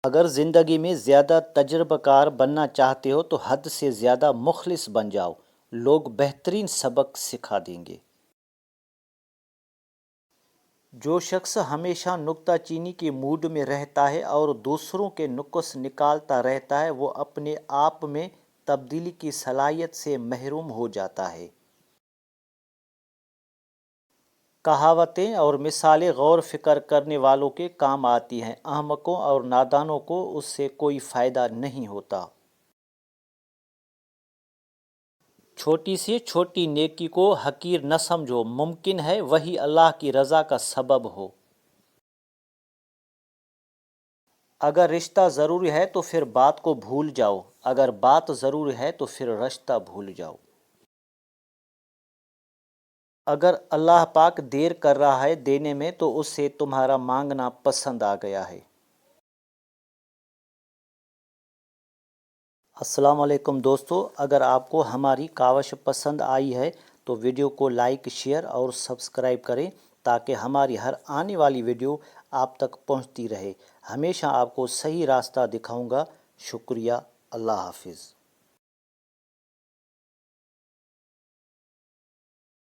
اگر زندگی میں زیادہ تجربہ کار بننا چاہتے ہو تو حد سے زیادہ مخلص بن جاؤ، لوگ بہترین سبق سکھا دیں گے۔ جو شخص ہمیشہ نکتہ چینی کے موڈ میں رہتا ہے اور دوسروں کے نقص نکالتا رہتا ہے، وہ اپنے آپ میں تبدیلی کی صلاحیت سے محروم ہو جاتا ہے۔ کہاوتیں اور مثالیں غور فکر کرنے والوں کے کام آتی ہیں، احمقوں اور نادانوں کو اس سے کوئی فائدہ نہیں ہوتا۔ چھوٹی سے چھوٹی نیکی کو حقیر نہ سمجھو، ممکن ہے وہی اللہ کی رضا کا سبب ہو۔ اگر رشتہ ضروری ہے تو پھر بات کو بھول جاؤ، اگر بات ضروری ہے تو پھر رشتہ بھول جاؤ۔ اگر اللہ پاک دیر کر رہا ہے دینے میں تو اس سے تمہارا مانگنا پسند آ گیا ہے۔ السلام علیکم دوستو، اگر آپ کو ہماری کاوش پسند آئی ہے تو ویڈیو کو لائک، شیئر اور سبسکرائب کریں تاکہ ہماری ہر آنے والی ویڈیو آپ تک پہنچتی رہے۔ ہمیشہ آپ کو صحیح راستہ دکھاؤں گا۔ شکریہ۔ اللہ حافظ۔